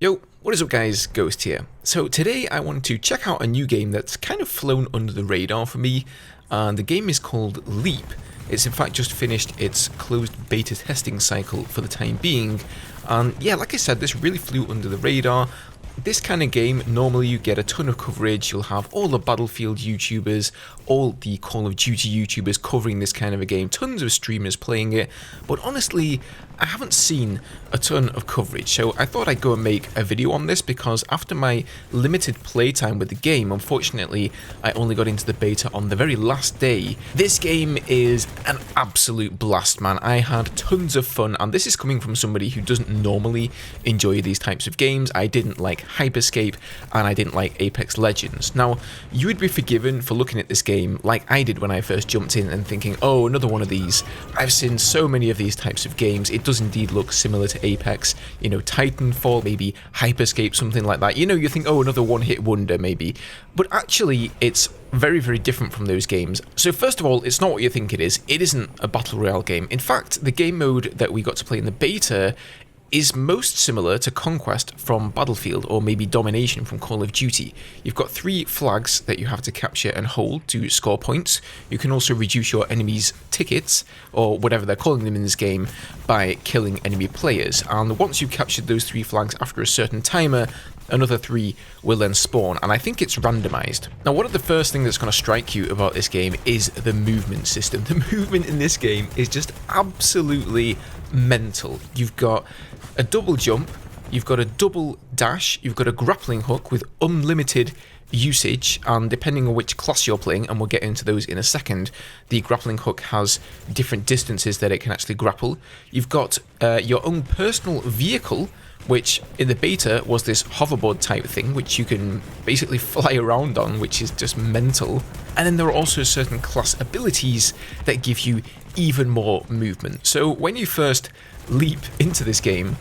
Yo, what is up guys, Ghost here. So today I want to check out a new game that's kind of flown under the radar for me, and the game is called Leap. It's in fact just finished its closed beta testing cycle for the time being, and yeah, like I said, this really flew under the radar. This kind of game, normally you get a ton of coverage, you'll have all the Battlefield YouTubers, all the Call of Duty YouTubers covering this kind of a game, tons of streamers playing it, but honestly, I haven't seen a ton of coverage, so I thought I'd go and make a video on this because after my limited playtime with the game, unfortunately, I only got into the beta on the very last day. This game is an absolute blast, man. I had tons of fun, and this is coming from somebody who doesn't normally enjoy these types of games. I didn't like Hyperscape, and I didn't like Apex Legends. Now, you would be forgiven for looking at this game like I did when I first jumped in and thinking, oh, another one of these. I've seen so many of these types of games. It does indeed look similar to Apex, you know, Titanfall, maybe Hyperscape, something like that. You know, you think, oh, another one-hit wonder, maybe. But actually, it's very, very different from those games. So first of all, it's not what you think it is. It isn't a Battle Royale game. In fact, the game mode that we got to play in the beta is most similar to Conquest from Battlefield, or maybe Domination from Call of Duty. You've got 3 flags that you have to capture and hold to score points. You can also reduce your enemies' tickets, or whatever they're calling them in this game, by killing enemy players. And once you've captured those 3 flags after a certain timer, another 3 will then spawn, and I think it's randomized. Now, one of the first things that's going to strike you about this game is the movement system. The movement in this game is just absolutely mental. You've got a double jump, you've got a double dash, you've got a grappling hook with unlimited usage, and depending on which class you're playing, and we'll get into those in a second, the grappling hook has different distances that it can actually grapple. You've got your own personal vehicle, which in the beta was this hoverboard type thing, which you can basically fly around on, which is just mental. And then there are also certain class abilities that give you even more movement. So when you first leap into this game,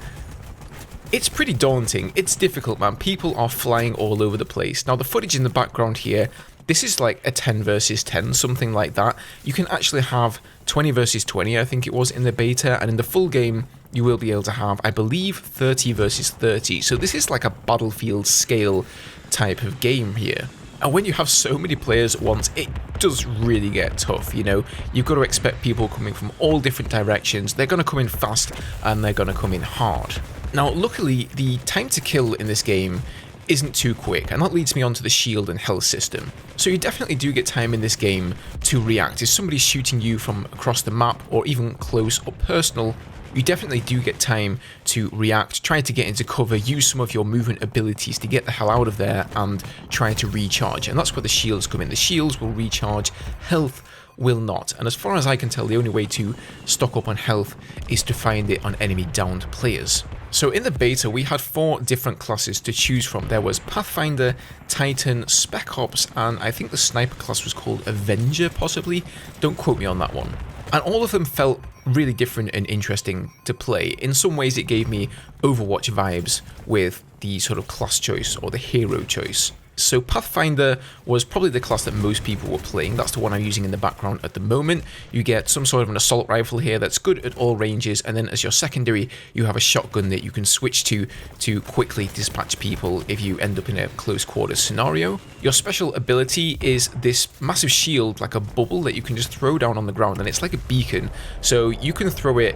it's pretty daunting. It's difficult, man. People are flying all over the place. Now, the footage in the background here, this is like a 10 versus 10, something like that. You can actually have 20 versus 20, I think it was, in the beta, and in the full game, you will be able to have, I believe, 30 versus 30. So this is like a Battlefield scale type of game here. And when you have so many players at once, it does really get tough, you know. You've got to expect people coming from all different directions. They're going to come in fast, and they're going to come in hard. Now, luckily, the time to kill in this game isn't too quick, and that leads me on to the shield and health system. So you definitely do get time in this game to react. If somebody's shooting you from across the map, or even close or personal, you definitely do get time to react, try to get into cover, use some of your movement abilities to get the hell out of there, and try to recharge. And that's where the shields come in. The shields will recharge, health will not. And as far as I can tell, the only way to stock up on health is to find it on enemy downed players. So in the beta, we had 4 different classes to choose from. There was Pathfinder, Titan, Spec Ops, and I think the sniper class was called Avenger, possibly. Don't quote me on that one. And all of them felt really different and interesting to play. In some ways, it gave me Overwatch vibes with the sort of class choice or the hero choice. So Pathfinder was probably the class that most people were playing. That's the one I'm using in the background at the moment. You get some sort of an assault rifle here that's good at all ranges, and then as your secondary, you have a shotgun that you can switch to quickly dispatch people if you end up in a close quarters scenario. Your special ability is this massive shield, like a bubble that you can just throw down on the ground, and it's like a beacon. So you can throw it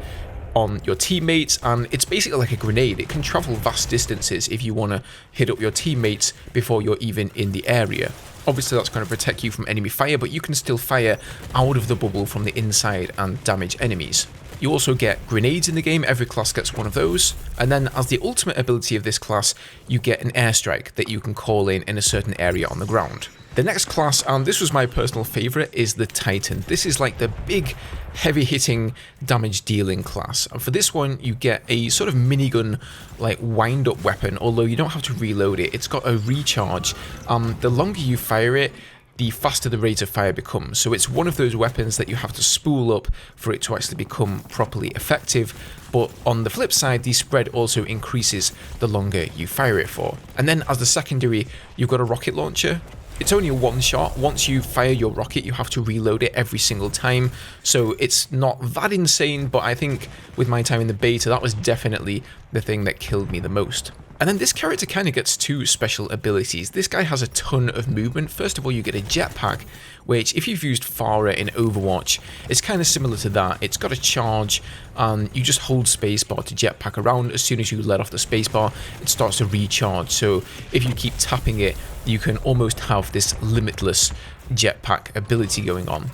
on your teammates, and it's basically like a grenade. It can travel vast distances if you want to hit up your teammates before you're even in the area. Obviously that's going to protect you from enemy fire, but you can still fire out of the bubble from the inside and damage enemies. You also get grenades in the game. Every class gets one of those. And then as the ultimate ability of this class, you get an airstrike that you can call in a certain area on the ground. The next class, and this was my personal favourite, is the Titan. This is like the big, heavy-hitting, damage-dealing class. And for this one, you get a sort of minigun, like, wind-up weapon, although you don't have to reload it. It's got a recharge. The longer you fire it, the faster the rate of fire becomes. So it's one of those weapons that you have to spool up for it to actually become properly effective. But on the flip side, the spread also increases the longer you fire it for. And then as the secondary, you've got a rocket launcher. It's only a one shot. Once you fire your rocket, you have to reload it every single time. So it's not that insane, but I think with my time in the beta, that was definitely the thing that killed me the most. And then this character kind of gets two special abilities. This guy has a ton of movement. First of all, you get a jetpack, which if you've used Farah in Overwatch, it's kind of similar to that. It's got a charge, and you just hold spacebar to jetpack around. As soon as you let off the spacebar, it starts to recharge. So if you keep tapping it, you can almost have this limitless jetpack ability going on.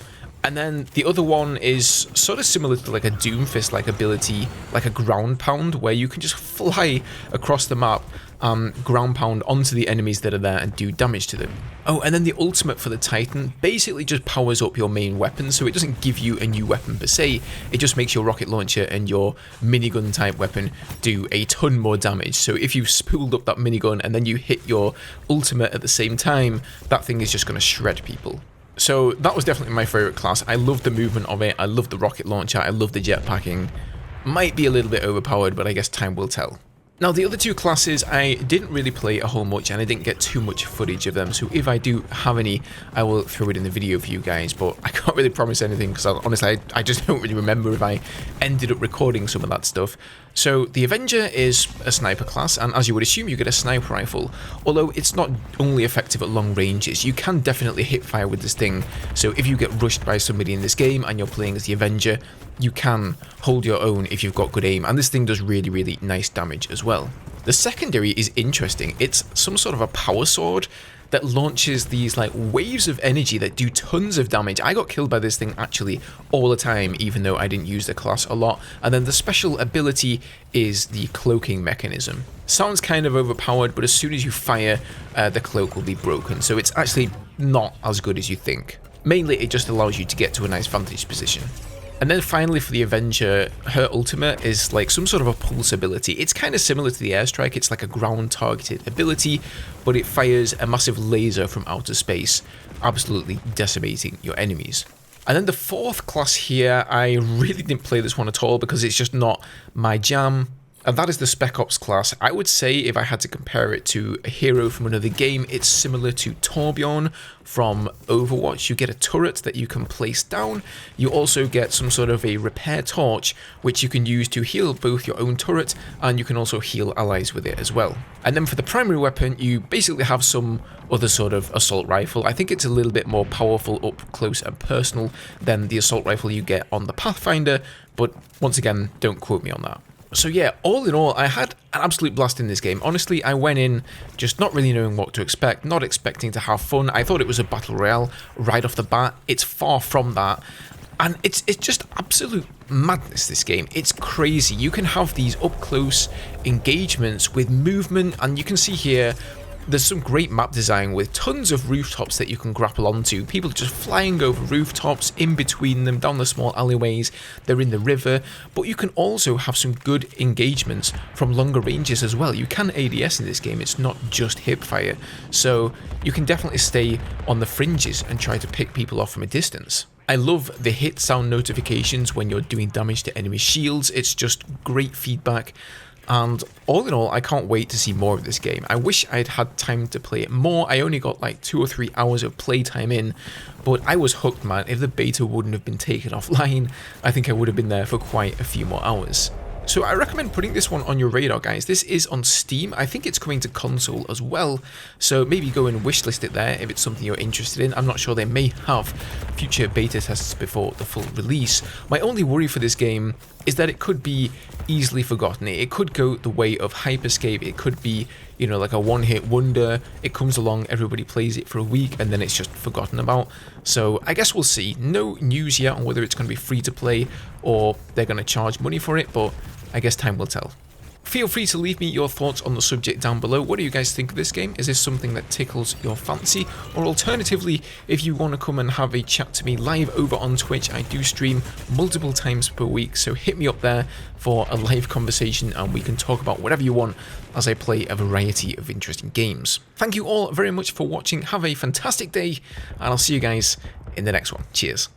And then the other one is sort of similar to like a Doomfist-like ability, like a ground pound, where you can just fly across the map, ground pound onto the enemies that are there and do damage to them. Oh, and then the ultimate for the Titan basically just powers up your main weapon, so it doesn't give you a new weapon per se, it just makes your rocket launcher and your minigun type weapon do a ton more damage. So if you've spooled up that minigun and then you hit your ultimate at the same time, that thing is just going to shred people. So that was definitely my favourite class. I love the movement of it, I love the rocket launcher, I love the jetpacking. Might be a little bit overpowered, but I guess time will tell. Now the other two classes I didn't really play a whole much and I didn't get too much footage of them, so if I do have any I will throw it in the video for you guys, but I can't really promise anything because honestly I just don't really remember if I ended up recording some of that stuff. So the Avenger is a sniper class, and as you would assume you get a sniper rifle, although it's not only effective at long ranges, you can definitely hit fire with this thing. So if you get rushed by somebody in this game and you're playing as the Avenger, you can hold your own if you've got good aim, and this thing does really nice damage as well. The secondary is interesting. It's some sort of a power sword that launches these like waves of energy that do tons of damage. I got killed by this thing actually all the time, even though I didn't use the class a lot. And then the special ability is the cloaking mechanism. Sounds kind of overpowered, but as soon as you fire, the cloak will be broken. So it's actually not as good as you think. Mainly it just allows you to get to a nice vantage position. And then finally for the Avenger, her ultimate is like some sort of a pulse ability. It's kind of similar to the airstrike, it's like a ground targeted ability, but it fires a massive laser from outer space, absolutely decimating your enemies. And then the fourth class here, I really didn't play this one at all because it's just not my jam. And that is the Spec Ops class. I would say if I had to compare it to a hero from another game, it's similar to Torbjorn from Overwatch. You get a turret that you can place down. You also get some sort of a repair torch, which you can use to heal both your own turret, and you can also heal allies with it as well. And then for the primary weapon, you basically have some other sort of assault rifle. I think it's a little bit more powerful, up close and personal than the assault rifle you get on the Pathfinder, but once again, don't quote me on that. So yeah, all in all, I had an absolute blast in this game. Honestly, I went in just not really knowing what to expect, not expecting to have fun. I thought it was a Battle Royale right off the bat. It's far from that. And it's just absolute madness, this game. It's crazy. You can have these up-close engagements with movement, and you can see here there's some great map design with tons of rooftops that you can grapple onto. People just flying over rooftops, in between them, down the small alleyways, they're in the river, but you can also have some good engagements from longer ranges as well. You can ADS in this game, it's not just hipfire, so you can definitely stay on the fringes and try to pick people off from a distance. I love the hit sound notifications when you're doing damage to enemy shields, it's just great feedback. And all in all, I can't wait to see more of this game. I wish I'd had time to play it more. I only got like 2 or 3 hours of playtime in, but I was hooked, man. If the beta wouldn't have been taken offline, I think I would have been there for quite a few more hours. So I recommend putting this one on your radar, guys. This is on Steam. I think it's coming to console as well, so maybe go and wishlist it there if it's something you're interested in. I'm not sure, they may have future beta tests before the full release. My only worry for this game is that it could be easily forgotten. It could go the way of Hyperscape. It could be, you know, like a one-hit wonder. It comes along, everybody plays it for a week, and then it's just forgotten about. So I guess we'll see. No news yet on whether it's going to be free to play or they're going to charge money for it, but I guess time will tell. Feel free to leave me your thoughts on the subject down below. What do you guys think of this game? Is this something that tickles your fancy? Or alternatively, if you want to come and have a chat to me live over on Twitch, I do stream multiple times per week, so hit me up there for a live conversation and we can talk about whatever you want as I play a variety of interesting games. Thank you all very much for watching. Have a fantastic day, and I'll see you guys in the next one. Cheers.